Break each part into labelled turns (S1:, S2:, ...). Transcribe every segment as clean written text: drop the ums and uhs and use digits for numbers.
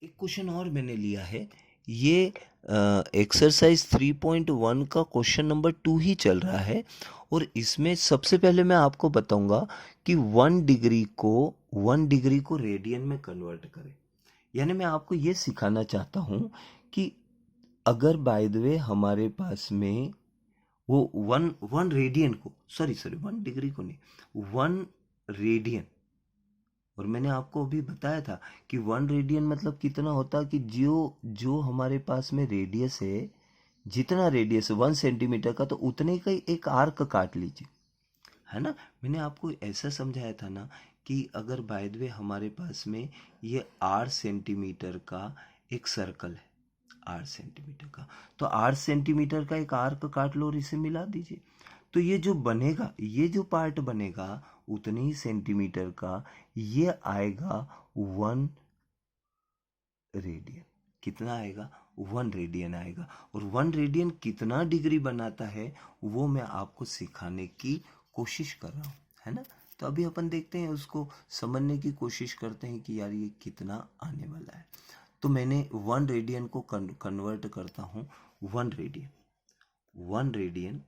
S1: एक क्वेश्चन और मैंने लिया है। ये एक्सरसाइज 3.1 का क्वेश्चन नंबर 2 ही चल रहा है। और इसमें सबसे पहले मैं आपको बताऊंगा कि 1 डिग्री को रेडियन में कन्वर्ट करें। यानी मैं आपको ये सिखाना चाहता हूँ कि अगर बाय द वे हमारे पास में वो वन वन रेडियन को, सॉरी 1 डिग्री को नहीं, 1 रेडियन। और मैंने आपको अभी बताया था कि 1 रेडियन मतलब कितना होता है कि जो जो हमारे पास में रेडियस है, जितना रेडियस 1 सेंटीमीटर का, तो उतने का ही एक आर्क काट लीजिए, है ना। मैंने आपको ऐसा समझाया था ना कि अगर बाय द वे हमारे पास में ये 8 सेंटीमीटर का एक सर्कल है, 8 सेंटीमीटर का, तो 8 सेंटीमीटर का एक आर्क काट लो और इसे मिला दीजिए। तो ये जो बनेगा, ये जो पार्ट बनेगा उतने ही सेंटीमीटर का, ये आएगा 1 रेडियन। कितना आएगा? 1 रेडियन आएगा। और 1 रेडियन कितना डिग्री बनाता है वो मैं आपको सिखाने की कोशिश कर रहा हूँ, है ना। तो अभी अपन देखते हैं, उसको समझने की कोशिश करते हैं कि यार ये कितना आने वाला है। तो मैंने 1 रेडियन को कन्वर्ट करता हूँ 1 रेडियन। 1 रेडियन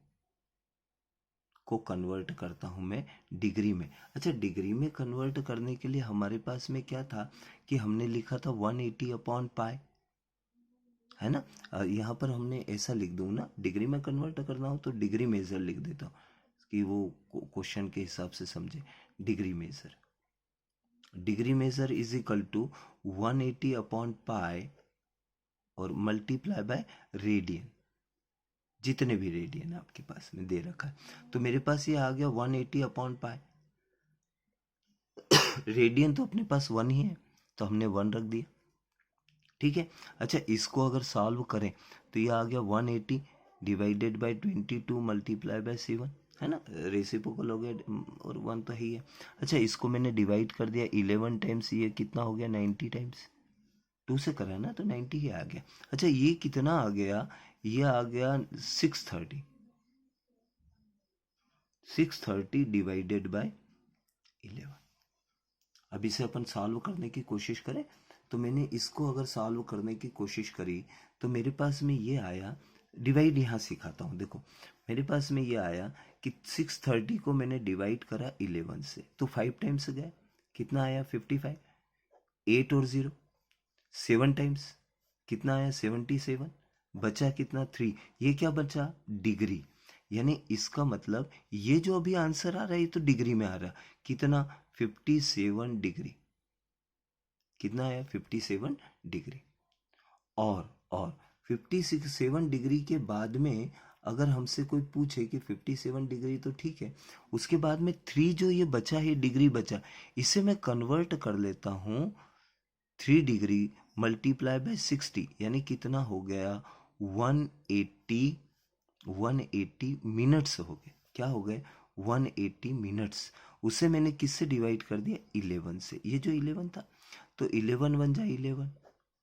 S1: को कन्वर्ट करता हूँ मैं डिग्री में। अच्छा, डिग्री में कन्वर्ट करने के लिए हमारे पास में क्या था कि हमने लिखा था 180/पाई, है ना। यहाँ पर हमने ऐसा लिख दूँ ना, डिग्री में कन्वर्ट करना हो तो डिग्री मेजर लिख देता हूँ कि वो क्वेश्चन के हिसाब से समझे। Degree measure is equal to 180/पाई और मल्टीप्लाई बाय रेडियन, जितने भी रेडियन आपके पास में दे रखा है। तो मेरे पास ये आ गया 180/पाई। रेडियन तो अपने पास 1 ही है, तो हमने 1 रख दिया, ठीक है। अच्छा, इसको अगर सॉल्व करें तो ये आ गया 180 डिवाइडेड बाय 22 मल्टीप्लाई बाय 7, है ना। रेसिप्रोकल हो गया और 1 तो ही है। अच्छा, इसको मैंने डिवाइड कर दिया 11 टाइम्स, ये कितना हो गया 90 टाइम्स। 2 से करा ना तो 90 ही आ गया। अच्छा, ये कितना आ गया? ये आ गया 630। 630 डिवाइडेड बाय 11। अब इसे अपन सॉल्व करने की कोशिश करें। तो मैंने इसको अगर सॉल्व करने की कोशिश करी तो मेरे पास में ये आया, डिवाइड यहाँ सिखाता हूँ, देखो। मेरे पास में ये आया कि 630 को मैंने डिवाइड करा 11 से, तो 5 टाइम्स गए, कितना आया 55। 8 और 0 7 टाइम्स, कितना आया 77। बचा कितना 3, ये क्या बचा? डिग्री। यानी इसका मतलब ये जो अभी आंसर आ रहा है ये तो डिग्री में आ रहा है। कितना? 57 डिग्री। कितना आया? 57 डिग्री। और 57 डिग्री के बाद में अगर हमसे कोई पूछे कि 57 डिग्री तो ठीक है, उसके बाद में 3 जो ये बचा है, डिग्री बचा, इसे मैं कन्वर्ट कर लेता हूँ 3 डिग्री मल्टीप्लाई बाय 60, यानी कितना हो गया 180। 180 मिनट्स हो गए। क्या हो गए? 180 मिनट्स। उसे मैंने किससे डिवाइड कर दिया? 11 से। ये जो 11 था, तो 11 बन जाए 11,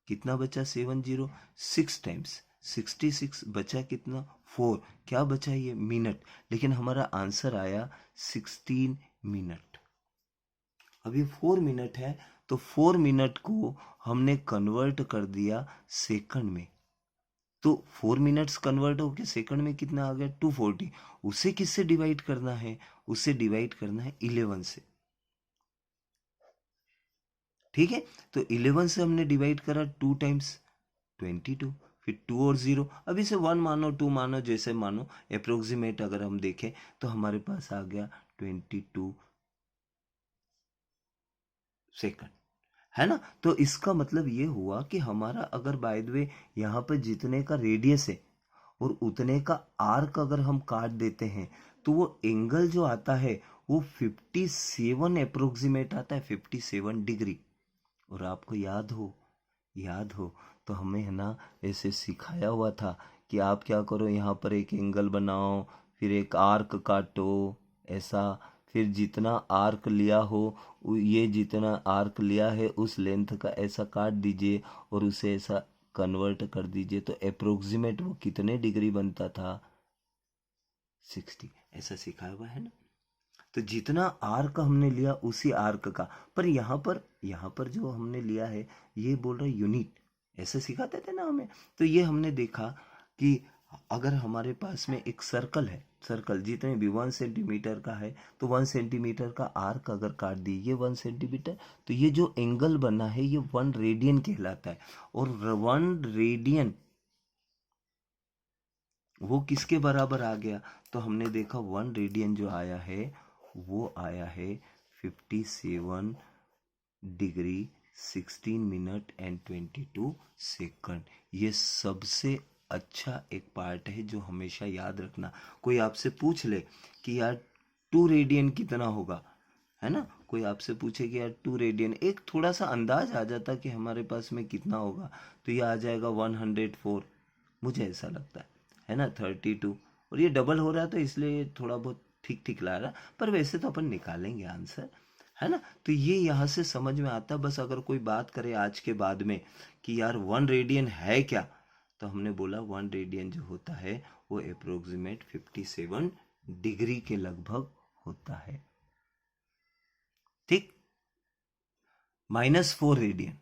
S1: कितना बचा 70, 6 टाइम्स 66, बचा कितना 4, क्या बचा? ये मिनट। लेकिन हमारा आंसर आया 16 मिनट। अब ये 4 मिनट है, तो 4 मिनट को हमने कन्वर्ट कर दिया सेकंड में। तो 4 मिनट्स कन्वर्ट होके सेकंड में कितना आ गया? 240। उसे किससे डिवाइड करना है? उसे डिवाइड करना है 11 से, ठीक है। तो 11 से हमने डिवाइड करा 2 टाइम्स 22, फिर 2 और 0। अब इसे 1 मानो 2 मानो, जैसे मानो, अप्रोक्सीमेट अगर हम देखें तो हमारे पास आ गया 22 सेकंड, है ना। तो इसका मतलब ये हुआ कि हमारा अगर बाय द वे यहाँ पर जितने का रेडियस है और उतने का आर्क अगर हम काट देते हैं, तो वो एंगल जो आता है वो 57 अप्रोक्सीमेट आता है, 57 डिग्री। और आपको याद हो तो हमें है ना ऐसे सिखाया हुआ था कि आप क्या करो, यहाँ पर एक एंगल बनाओ, फिर एक आर्क काटो, ऐसा। फिर जितना आर्क लिया हो, ये जितना आर्क लिया है उस लेंथ का ऐसा काट दीजिए और उसे ऐसा कन्वर्ट कर दीजिए, तो अप्रोक्सीमेट वो कितने डिग्री बनता था? 60। ऐसा सिखाया हुआ है ना। तो जितना आर्क हमने लिया उसी आर्क का, पर यहाँ पर जो हमने लिया है ये बोल रहा है यूनिट, ऐसे सिखाते थे ना हमें। तो ये हमने देखा कि अगर हमारे पास में एक सर्कल है, सर्कल जितने भी 1 सेंटीमीटर का है, तो 1 सेंटीमीटर का आर्क अगर काट दी ये 1 सेंटीमीटर, तो ये जो एंगल बना है ये 1 रेडियन कहलाता है। और 1 रेडियन वो किसके बराबर आ गया, तो हमने देखा 1 रेडियन जो आया है वो आया है 57 डिग्री 16 मिनट एंड 22 सेकंड। ये सबसे अच्छा एक पार्ट है जो हमेशा याद रखना। कोई आपसे पूछ ले कि यार 2 रेडियन कितना होगा, है ना, कोई आपसे पूछे कि यार 2 रेडियन, एक थोड़ा सा अंदाज आ जाता कि हमारे पास में कितना होगा, तो ये आ जाएगा 104, मुझे ऐसा लगता है ना, 32। और ये डबल हो रहा है तो इसलिए थोड़ा बहुत ठीक ठीक ला रहा, पर वैसे तो अपन निकालेंगे आंसर, है ना। तो ये यहाँ से समझ में आता। बस अगर कोई बात करे आज के बाद में कि यार 1 रेडियन है क्या, तो हमने बोला 1 रेडियन जो होता है वो अप्रोक्सीमेट 57 डिग्री के लगभग होता है, ठीक। -4 रेडियन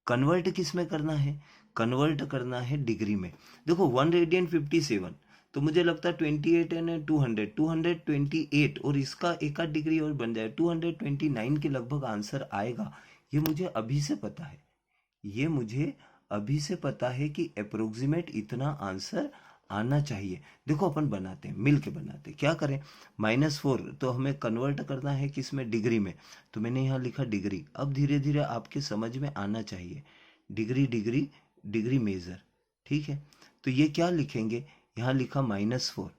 S1: कन्वर्ट किस में करना है, कन्वर्ट करना है डिग्री में। देखो 1 रेडियन 57, तो मुझे लगता है 28 एंड 228, और इसका एक आध डिग्री और बन जाए 229 के लगभग आंसर आएगा। ये मुझे अभी से पता है, ये मुझे अभी से पता है कि अप्रोक्सीमेट इतना आंसर आना चाहिए। देखो अपन बनाते हैं, मिल के बनाते हैं, क्या करें, -4 तो हमें कन्वर्ट करना है किस में, डिग्री में, तो मैंने यहाँ लिखा डिग्री। अब धीरे धीरे आपके समझ में आना चाहिए, डिग्री डिग्री डिग्री मेजर, ठीक है। तो ये क्या लिखेंगे, यहाँ लिखा -4,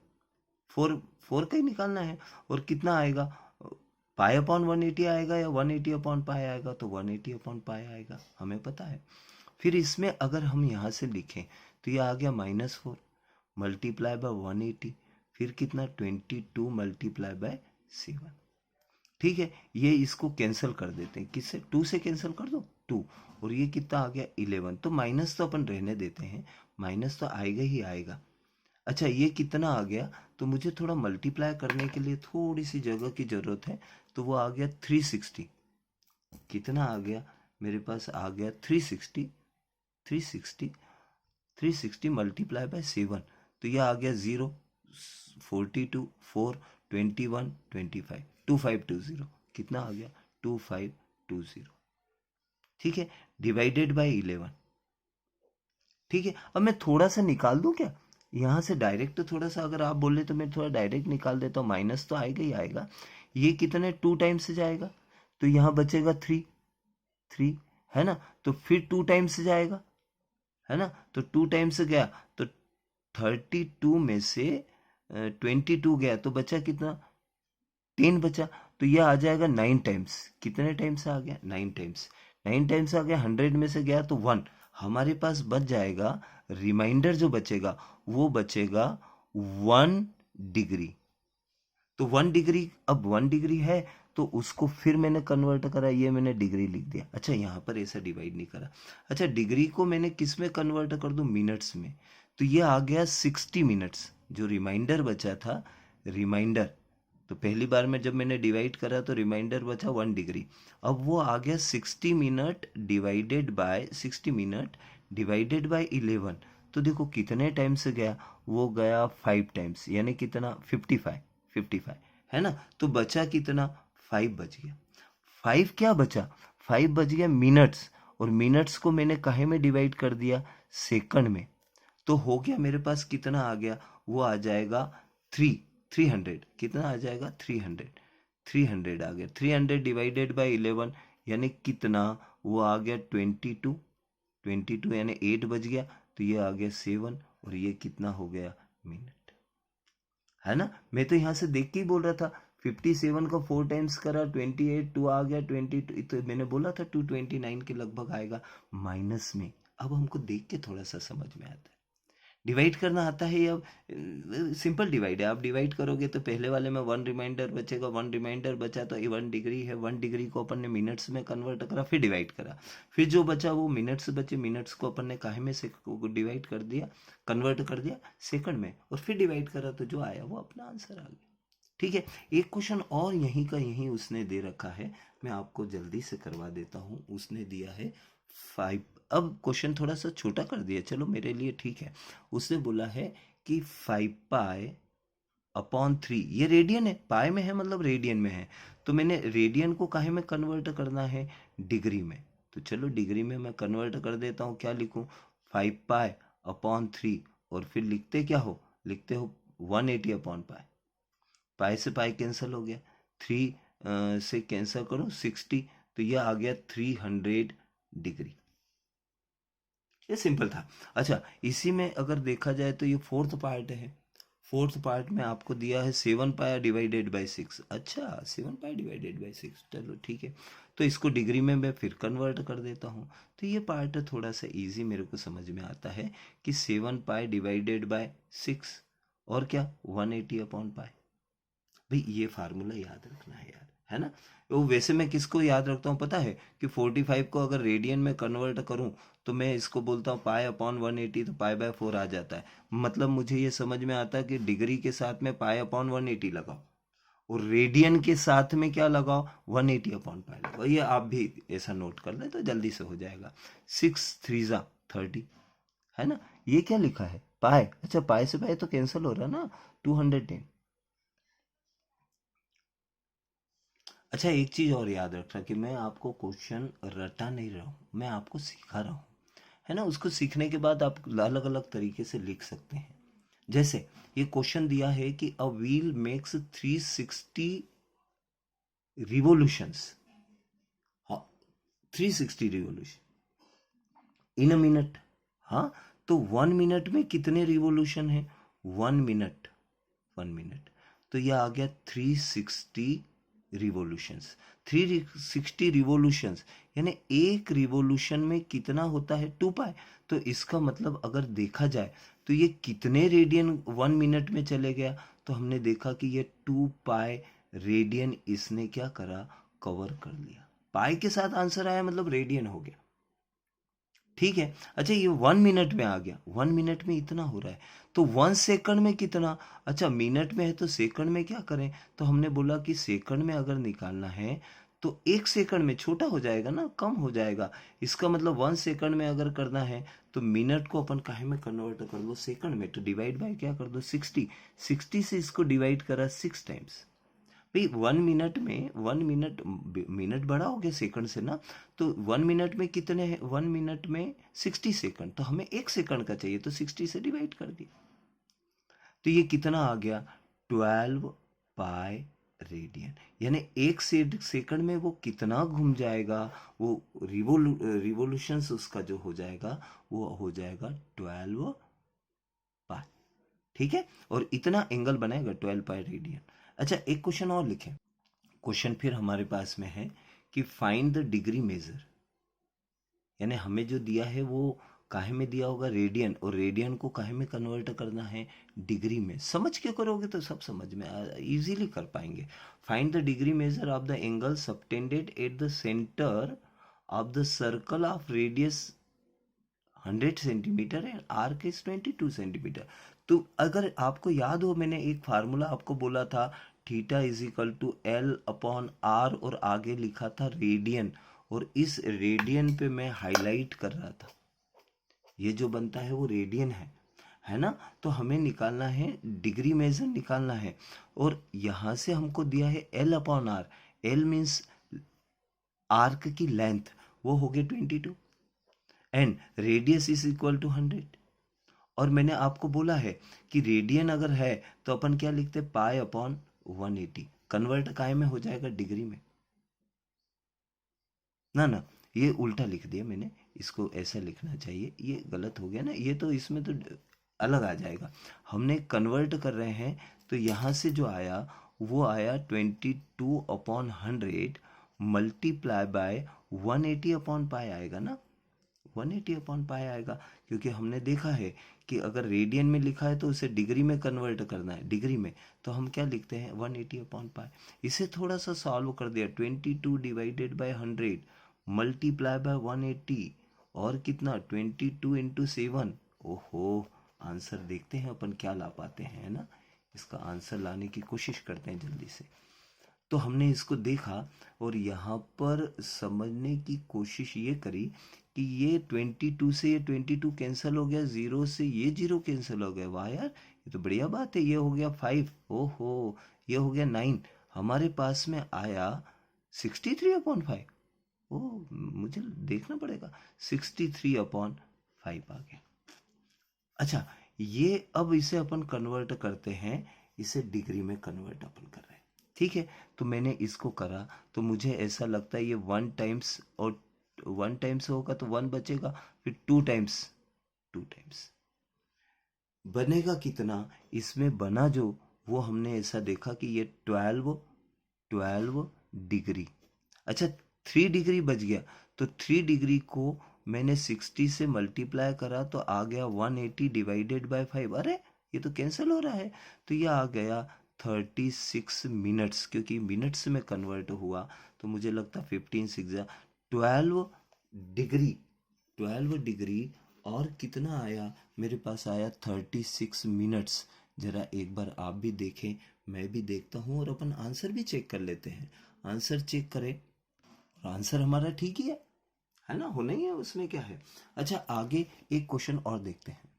S1: फोर का ही निकालना है, और कितना आएगा, पाई अपॉन 180 आएगा या 180 अपॉन पाई आएगा, तो 180 अपॉन पाई आएगा, हमें पता है। फिर इसमें अगर हम यहाँ से लिखें तो ये आ गया -4 मल्टीप्लाई बाय 180, फिर कितना 22 मल्टीप्लाई बाय 7, ठीक है। ये इसको कैंसिल कर देते हैं, किससे, 2 से कैंसिल कर दो 2, और ये कितना आ गया 11। तो माइनस तो अपन रहने देते हैं, माइनस तो आएगा ही आएगा। अच्छा ये कितना आ गया, तो मुझे थोड़ा मल्टीप्लाई करने के लिए थोड़ी सी जगह की जरूरत है, तो वो आ गया 360। कितना आ गया, मेरे पास आ गया 360 मल्टीप्लाई बाय 7, तो ये आ गया 0, 42, 4, 21, 25, 2520, कितना आ गया 2520, ठीक है, डिवाइडेड बाय 11, ठीक है। अब मैं थोड़ा सा निकाल दूं क्या, यहाँ से डायरेक्ट, तो थोड़ा सा अगर आप बोले तो मैं थोड़ा डायरेक्ट निकाल देता हूँ, माइनस तो आएगा ही आएगा। ये कितने 2 टाइम्स से जाएगा, तो यहाँ बचेगा 3 है ना, तो फिर 2 टाइम्स से जाएगा, है ना, तो 2 टाइम्स से गया तो 32 में से 22 गया, तो बचा कितना 10 बचा, तो ये आ जाएगा 9 टाइम्स। कितने टाइम्स आ गया 9 टाइम्स, 9 टाइम्स आ गया, 100 में से गया तो 1, हमारे पास बच जाएगा, रिमाइंडर जो बचेगा वो बचेगा 1 डिग्री। तो 1 डिग्री, अब 1 डिग्री है तो उसको फिर मैंने कन्वर्ट करा, ये मैंने डिग्री लिख दिया। अच्छा यहाँ पर ऐसा डिवाइड नहीं करा। अच्छा डिग्री को मैंने किस में कन्वर्ट कर दूं, मिनट्स में, तो ये आ गया 60 मिनट्स। जो रिमाइंडर बचा था, रिमाइंडर, तो पहली बार में जब मैंने डिवाइड करा तो रिमाइंडर बचा 1 डिग्री, अब वो आ गया 60 मिनट डिवाइडेड बाय 11। तो देखो कितने टाइम से गया, वो गया 5 टाइम्स, यानी कितना 55 है ना, तो बचा कितना 5 बच गया। 5 क्या बचा, 5 बच गया मिनट्स, और मिनट्स को मैंने काहे में डिवाइड कर दिया, सेकंड में, तो हो गया मेरे पास कितना आ गया, वो आ जाएगा 300, कितना आ जाएगा 300 आ गया, 300 डिवाइडेड बाय 11 यानी कितना, वो आ गया 22 यानी 8 बज गया, तो ये आ गया 7, और ये कितना हो गया मिनट, है ना। मैं तो यहाँ से देख के ही बोल रहा था, 57 को 4 टाइम्स करा 28, 2 आ गया 22, तो मैंने बोला था 229 के लगभग आएगा माइनस में। अब हमको देख के थोड़ा सा समझ में आता है, डिवाइड करना आता है। अब सिंपल डिवाइड है, आप डिवाइड करोगे तो पहले वाले में 1 रिमाइंडर बचेगा, 1 रिमाइंडर बचा तो 1 डिग्री है, 1 डिग्री को अपन ने मिनट्स में कन्वर्ट करा, फिर डिवाइड करा, फिर जो बचा वो मिनट्स बचे, मिनट्स को अपन ने काहे में से डिवाइड कर दिया, कन्वर्ट कर दिया सेकंड में, और फिर डिवाइड करा, तो जो आया वो अपना आंसर आ गया, ठीक है, एक क्वेश्चन और यहीं का यहीं उसने दे रखा है, मैं आपको जल्दी से करवा देता हूँ। उसने दिया है 5, अब क्वेश्चन थोड़ा सा छोटा कर दिया, चलो मेरे लिए ठीक है। उसने बोला है कि 5π/3, ये रेडियन है, पाई में है मतलब रेडियन में है, तो मैंने रेडियन को काहे में कन्वर्ट करना है, डिग्री में। तो चलो डिग्री में मैं कन्वर्ट कर देता हूँ, क्या लिखूँ, 5π/3, और फिर लिखते क्या हो, लिखते हो 180/π। पाई से पाई कैंसिल हो गया, 3 से कैंसिल करो 60, तो यह आ गया 300 डिग्री। ये सिंपल था। अच्छा, इसी में अगर देखा जाए तो ये फोर्थ पार्ट है। फोर्थ पार्ट में आपको दिया है 7π/6। अच्छा, 7π/6, चलो ठीक है। तो इसको डिग्री में मैं फिर कन्वर्ट कर देता हूँ। तो ये पार्ट थोड़ा सा इजी मेरे को समझ में आता है कि 7π/6 और क्या 180/π। भाई ये फार्मूला याद रखना है यार, है ना। वो वैसे मैं किसको याद रखता हूँ पता है, कि 45 को अगर रेडियन में कन्वर्ट करूँ तो मैं इसको बोलता हूँ π/180, तो π/4 आ जाता है। मतलब मुझे ये समझ में आता है कि डिग्री के साथ में π/180 लगाओ, और रेडियन के साथ में क्या लगाओ, 180/π लगाओ। ये आप भी ऐसा नोट कर ले तो जल्दी से हो जाएगा। 6×3 = 30, है ना। ये क्या लिखा है, पाए, अच्छा पाए से पाए तो कैंसिल हो रहा ना, 210। अच्छा, एक चीज और याद रखना कि मैं आपको क्वेश्चन रटा नहीं रहा हूँ, मैं आपको सिखा रहा हूँ, है ना। उसको सीखने के बाद आप अलग अलग तरीके से लिख सकते हैं। जैसे ये क्वेश्चन दिया है कि अ व्हील मेक्स 360 रिवोल्यूशंस, हाँ 360 रिवोल्यूशन इन अ मिनट। हाँ, तो 1 मिनट में कितने रिवोल्यूशन है, 1 मिनट, 1 मिनट, तो यह आ गया 360 रिवोल्यूशंस। 360 रिवोल्यूशंस यानी एक रिवोल्यूशन में कितना होता है, 2π। तो इसका मतलब अगर देखा जाए तो ये कितने रेडियन 1 मिनट में चले गया, तो हमने देखा कि ये 2π रेडियन इसने क्या करा, कवर कर लिया। पाई के साथ आंसर आया मतलब रेडियन हो गया, ठीक है। अच्छा, ये 1 मिनट में आ गया, 1 मिनट में इतना हो रहा है, तो 1 सेकंड में कितना, अच्छा मिनट में है तो सेकंड में क्या करें, तो हमने बोला कि सेकंड में अगर निकालना है तो 1 सेकंड में छोटा हो जाएगा ना, कम हो जाएगा। इसका मतलब 1 सेकंड में अगर करना है तो मिनट को अपन काहे में कन्वर्ट कर लो, सेकंड में, तो डिवाइड बाय क्या कर दो, 60। 60 से इसको डिवाइड करा 6 टाइम्स। भाई 1 मिनट में, 1 मिनट, मिनट बड़ा हो गया सेकंड से ना, तो 1 मिनट में कितने हैं, 1 मिनट में 60 सेकंड, तो हमें 1 सेकंड का चाहिए, तो 60 से डिवाइड कर दिया, तो ये कितना आ गया, 12π रेडियन। यानी एक सेकंड में वो कितना घूम जाएगा, वो रिवोल्यूशंस उसका जो हो जाएगा वो हो जाएगा 12π, ठीक है। और इतना एंगल बनाएगा 12π रेडियन। अच्छा, एक क्वेश्चन और लिखें। क्वेश्चन फिर हमारे पास में है कि फाइंड द डिग्री मेजर, यानी हमें जो दिया है वो काहे में दिया होगा, रेडियन, और रेडियन को काहे में कन्वर्ट करना है, डिग्री में। समझ के करोगे तो सब समझ में इजीली कर पाएंगे। Find the degree measure of the angle subtended at the centre of the circle of radius 100 centimetre and arc is 22 centimetre. तो अगर आपको याद हो, मैंने एक फार्मूला आपको बोला था, θ=L/r, और आगे लिखा था रेडियन, और इस रेडियन पे मैं हाईलाइट कर रहा था, ये जो बनता है वो रेडियन है ना। तो हमें निकालना है, डिग्री मेजर निकालना है, और यहां से हमको दिया है L/r। L मीन्स आर्क की लेंथ, वो हो गया 22, and radius is equal to 100। और मैंने आपको बोला है कि रेडियन अगर है तो अपन क्या लिखते, π/180, कन्वर्ट काय में हो जाएगा, डिग्री में, ना ना, ये उल्टा लिख दिया मैंने, इसको ऐसा लिखना चाहिए, ये गलत हो गया ना, ये तो इसमें तो अलग आ जाएगा। हमने कन्वर्ट कर रहे हैं, तो यहां से जो आया वो आया 22/100 मल्टीप्लाई बाय 180/π आएगा ना, 180/π आएगा। क्योंकि हमने देखा है कि अगर रेडियन में लिखा है तो उसे डिग्री में कन्वर्ट करना है, डिग्री में, तो हम क्या लिखते हैं, 180/π। इसे थोड़ा सा सॉल्व कर दिया, 22/100 मल्टीप्लाई बाय 180, और कितना, 22 × 7। ओहो, आंसर देखते हैं अपन क्या ला पाते हैं, है ना। इसका आंसर लाने की कोशिश करते हैं जल्दी से। तो हमने इसको देखा और यहाँ पर समझने की कोशिश ये करी कि ये 22 से ये 22 कैंसिल हो गया, 0 से ये 0 कैंसिल हो गया। वाह यार, ये तो बढ़िया बात है। ये हो गया 5, ओहो, ये हो गया 9। हमारे पास में आया 63/5। ओ, मुझे देखना पड़ेगा, 63/5 आ गया। अच्छा, ये अब इसे अपन कन्वर्ट करते हैं, इसे डिग्री में कन्वर्ट अपन कर रहे हैं। ठीक है, तो मैंने इसको करा तो मुझे ऐसा लगता है ये 1 टाइम्स, और 1 टाइम्स होगा तो 1 बचेगा, फिर 2 टाइम्स, 2 टाइम्स बनेगा कितना इसमें बना जो, वो हमने ऐसा देखा कि ये 12 डिग्री। अच्छा, 3 डिग्री बच गया, तो 3 डिग्री को मैंने 60 से मल्टीप्लाई करा तो आ गया 180 डिवाइडेड बाय 5। अरे ये तो कैंसिल हो रहा है, तो ये आ गया 36 मिनट्स, क्योंकि मिनट्स में कन्वर्ट हुआ तो मुझे लगता 15 6 12 डिग्री, 12 डिग्री। और कितना आया मेरे पास, आया 36 मिनट्स। जरा एक बार आप भी देखें, मैं भी देखता हूँ, और अपन आंसर भी चेक कर लेते हैं। आंसर चेक करें, आंसर हमारा ठीक ही है ना, होना ही है, उसमें क्या है। अच्छा, आगे एक क्वेश्चन और देखते हैं।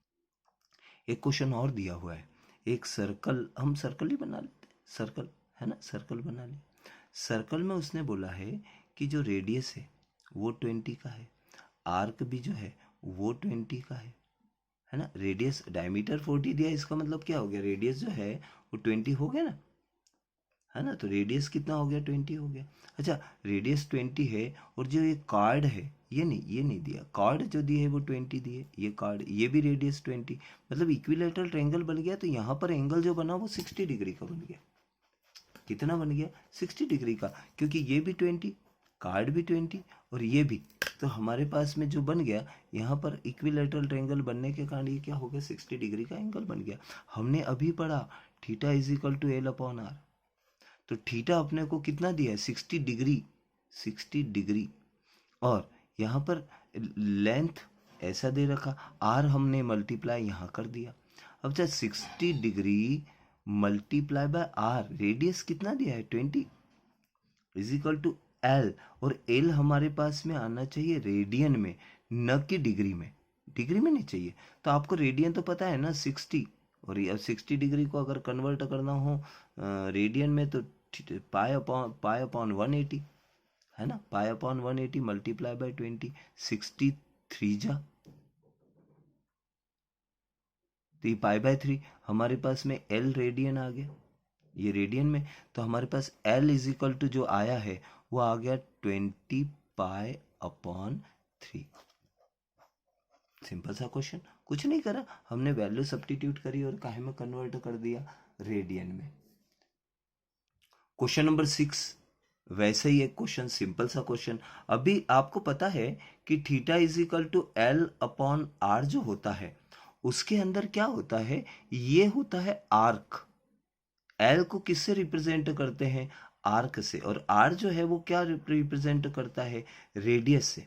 S1: एक क्वेश्चन और दिया हुआ है, एक सर्कल, हम सर्कल ही बना लेते हैं, सर्कल है ना, सर्कल बना ले। सर्कल में उसने बोला है कि जो रेडियस है वो 20 का है, आर्क भी जो है वो 20 का है ना। रेडियस, डायमीटर 40 दिया, इसका मतलब क्या हो गया, रेडियस जो है वो 20 हो गया ना, है ना। तो रेडियस कितना हो गया, 20 हो गया। अच्छा, रेडियस 20 है, और जो ये कार्ड है, ये नहीं दिया, कार्ड जो दिए है वो 20 दिए, ये कार्ड, ये भी रेडियस 20, मतलब इक्विलेटरल ट्रायंगल बन गया। तो यहाँ पर एंगल जो बना वो 60 डिग्री का बन गया। कितना बन गया, 60 डिग्री का, क्योंकि ये भी 20, कार्ड भी 20, और ये भी। तो हमारे पास में जो बन गया, यहाँ पर इक्विलेटरल ट्रायंगल बनने के कारण ये क्या हो गया, 60 डिग्री का एंगल बन गया। हमने अभी पढ़ा theta is equal to L/R। तो थीटा अपने को कितना दिया है, 60 डिग्री, 60 डिग्री। और यहाँ पर लेंथ ऐसा दे रखा, आर हमने मल्टीप्लाई यहाँ कर दिया। अब जब 60 degree multiply by R, radius कितना दिया है, 20 इज इक्वल टू एल। और एल हमारे पास में आना चाहिए रेडियन में, न कि डिग्री में, डिग्री में नहीं चाहिए। तो आपको रेडियन तो पता है ना, 60, और ये 60 डिग्री को अगर कन्वर्ट करना हो रेडियन में, तो पाई अपॉन 180 है ना, पाई अपॉन 180 मल्टीप्लाई बाय 20, 63 जा, तो ये पाई बाय 3 हमारे पास में एल रेडियन आ गया, ये रेडियन में। तो हमारे पास एल इज इक्वल टू जो आया है वो आ गया 20 पाई अपॉन 3। सिंपल सा क्वेश्चन, कुछ नहीं करा, हमने वैल्यू सब्स्टिट्यूट करी और काहे में कन्वर्ट कर दिया, रेडियन में। क्वेश्चन नंबर 6, वैसे ही एक क्वेश्चन, सिंपल सा क्वेश्चन। अभी आपको पता है कि theta is equal to L upon R जो होता है, उसके अंदर क्या होता है, ये होता है आर्क। एल को किससे रिप्रेजेंट करते हैं, आर्क से, और आर जो है वो क्या रिप्रेजेंट करता है, रेडियस से।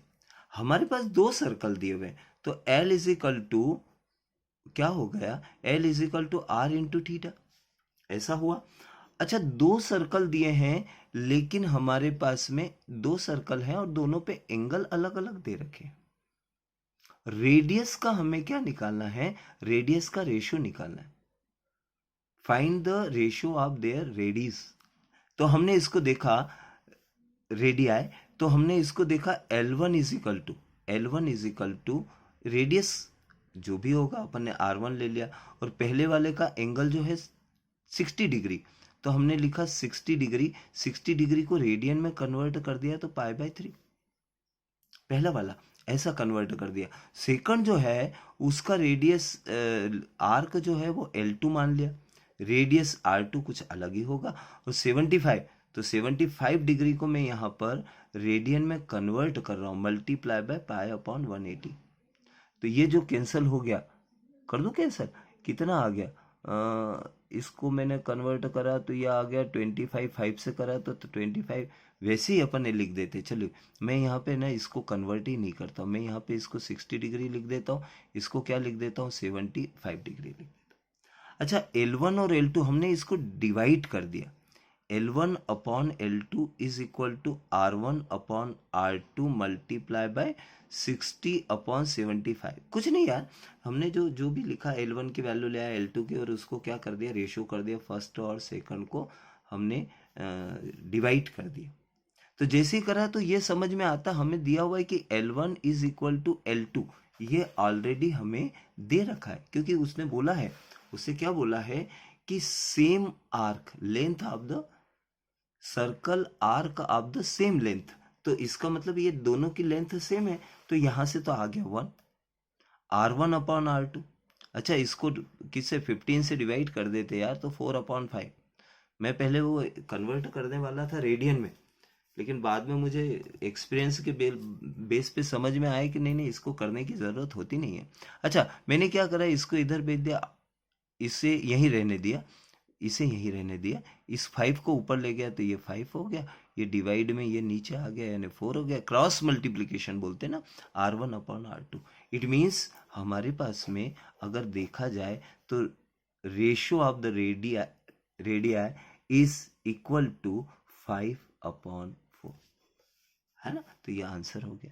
S1: हमारे पास 2 सर्कल दिए हुए, तो एल इज इक्वल टू क्या हो गया, L is equal to R into theta, ऐसा हुआ। अच्छा, 2 सर्कल दिए हैं, लेकिन हमारे पास में 2 सर्कल हैं और दोनों पे एंगल अलग अलग दे रखे हैं। रेडियस का हमें क्या निकालना है, रेडियस का रेशियो निकालना है। Find the ratio of their radius. तो हमने इसको देखा, रेडियाई, तो हमने इसको देखा L1 is equal to, L1 is equal to radius जो भी होगा, अपन ने R1 ले लिया, और पहले वाले का एंगल जो है 60 डिग्री, तो हमने लिखा 60 डिग्री, 60 डिग्री को रेडियन में कन्वर्ट कर दिया तो पाई बाय 3, पहला वाला ऐसा कन्वर्ट कर दिया। सेकंड जो है उसका रेडियस आर्क जो है वो L2 मान लिया, रेडियस R2 कुछ अलग ही होगा, और 75, तो 75 डिग्री को मैं यहाँ पर रेडियन में कन्वर्ट कर रहा हूँ, मल्टीप्लाई बाय पाई अपॉन 180। तो ये जो कैंसिल हो गया, कर दो कैंसिल, कितना आ गया, इसको मैंने कन्वर्ट करा तो ये आ गया 25, 5 से करा तो 25, वैसे ही अपन ने लिख देते। चलो, मैं यहाँ पे ना इसको कन्वर्ट ही नहीं करता हूँ, मैं यहाँ पे इसको 60 डिग्री लिख देता हूँ, इसको क्या लिख देता हूँ, 75 डिग्री लिख देता हूँ। अच्छा, L1 और L2 हमने इसको डिवाइड कर दिया। L1 upon L2 is equal to R1 upon R2 multiply by 60 upon 75। कुछ नहीं यार, हमने जो जो भी लिखा L1 की वैल्यू ले आया L2 की, और उसको क्या कर दिया, रेशियो कर दिया, फर्स्ट और सेकंड को हमने डिवाइड कर दिया। तो जैसे ही करा तो ये समझ में आता, हमें दिया हुआ है कि L1 is equal to L2, ये ऑलरेडी हमें दे रखा है, क्योंकि उसने बोला है, उससे क्या बोला है कि same arc length of the circle arc of the same length. तो इसका मतलब ये दोनों की लेंथ सेम है, तो यहां से तो आ गया 1 R1 अपॉन R2। अच्छा, इसको किससे 15 से डिवाइड कर देते यार, तो 4 अपॉन 5। मैं पहले वो कन्वर्ट करने वाला था रेडियन में, लेकिन बाद में मुझे एक्सपीरियंस के बेस पे समझ में आया कि नहीं नहीं, इसको करने की ज़रूरत होती नहीं है। अच्छा, मैंने क्या करा, इसको इधर भेज दिया, इसे यहीं रहने दिया, इसे यहीं रहने दिया, इस 5 को ऊपर ले गया तो ये 5 हो गया, ये डिवाइड में ये नीचे आ गया यानी 4 हो गया। क्रॉस मल्टीप्लिकेशन बोलते हैं ना, R1 upon R2। It means हमारे पास में अगर देखा जाए तो ratio of the radii is equal to 5 upon 4, है ना। तो ये आंसर हो गया।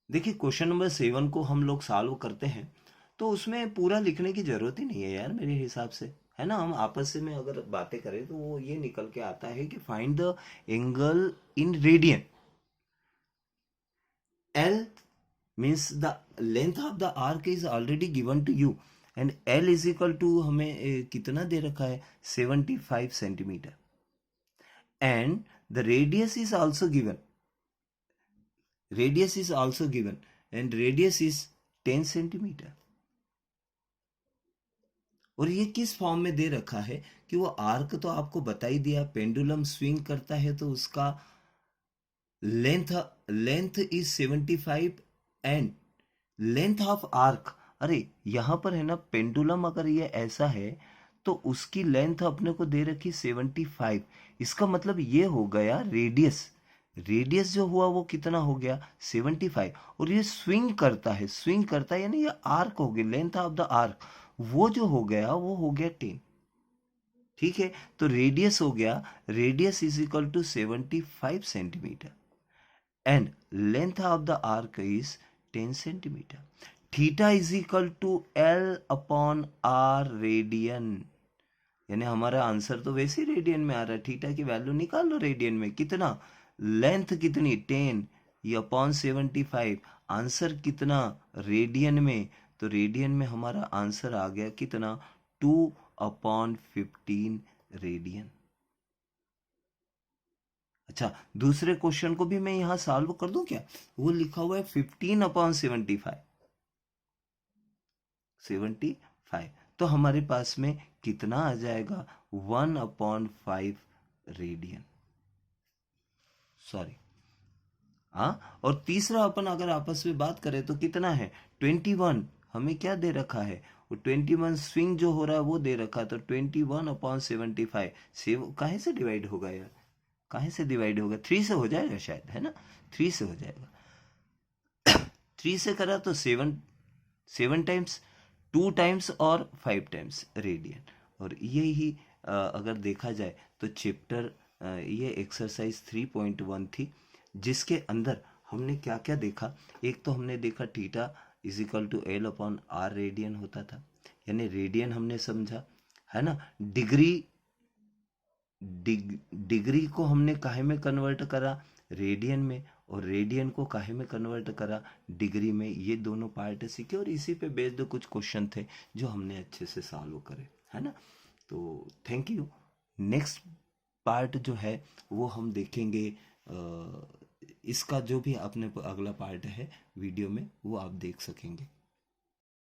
S1: देखिए, क्वेश्चन नंबर 7 को हम लोग सॉल्व करते हैं तो उसमें पूरा लिखने की जरूरत ही नहीं है यार, मेरे हिसाब से, है ना। हम आपस में अगर बातें करें तो वो ये निकल के आता है कि find the angle in radian. L means the length of the arc is already given to you, and L is equal to हमें कितना दे रखा है, 75 centimetre, and the radius is also given, and radius is 10 centimetre. और ये किस form में दे रखा है कि वो आर्क तो आपको बता ही दिया, पेंडुलम स्विंग करता है तो उसका length is 75 and length of arc. अरे यहां पर है ना, पेंडुलम अगर ये ऐसा है तो उसकी लेंथ अपने को दे रखी 75। इसका मतलब ये हो गया रेडियस जो हुआ वो कितना हो गया, 75। और ये स्विंग करता है यानी ये आर्क हो गया, लेंथ ऑफ द आर्क वो जो हो गया वो हो गया 10। ठीक है, तो रेडियस हो गया, radius is equal to 75 centimetre and length of the arc is 10 centimetre. Theta is equal to L upon R radian, यानी हमारा आंसर तो वैसे ही रेडियन में आ रहा है। थीटा की वैल्यू निकाल लो रेडियन में, कितना, लेंथ कितनी 10, ये अपॉन 75, आंसर कितना रेडियन में, तो रेडियन में हमारा आंसर आ गया कितना, 2 अपॉन 15 रेडियन। अच्छा, दूसरे क्वेश्चन को भी मैं यहां सॉल्व कर दूं क्या, वो लिखा हुआ है 15 अपॉन 75, तो हमारे पास में कितना आ जाएगा, 1 अपॉन 5 रेडियन, सॉरी। हाँ, और तीसरा अपन अगर आपस में बात करें तो कितना है, 21 हमें क्या दे रखा है, वो 21 स्विंग जो हो रहा है वो दे रखा है, तो 21 अपॉन 75 से काहे से डिवाइड होगा यार, काहे से डिवाइड होगा, 3 से हो जाएगा शायद, है ना, 3 से हो जाएगा। 3 से करा तो 7 टाइम्स, 2 टाइम्स और 5 टाइम्स रेडियन। और यही अगर देखा जाए तो चैप्टर ये एक्सरसाइज 3.1 थी, जिसके अंदर हमने क्या क्या देखा। एक तो हमने देखा theta is equal to L upon R radian होता था, यानी रेडियन हमने समझा, है ना। डिग्री को हमने काहे में कन्वर्ट करा, रेडियन में, और रेडियन को काहे में कन्वर्ट करा, डिग्री में। ये दोनों पार्ट सीखे और इसी पे बेस्ड कुछ क्वेश्चन थे जो हमने अच्छे से सॉल्व करे, है ना। तो थैंक यू। नेक्स्ट पार्ट जो है वो हम देखेंगे, इसका जो भी अपने अगला पार्ट है वीडियो में वो आप देख सकेंगे।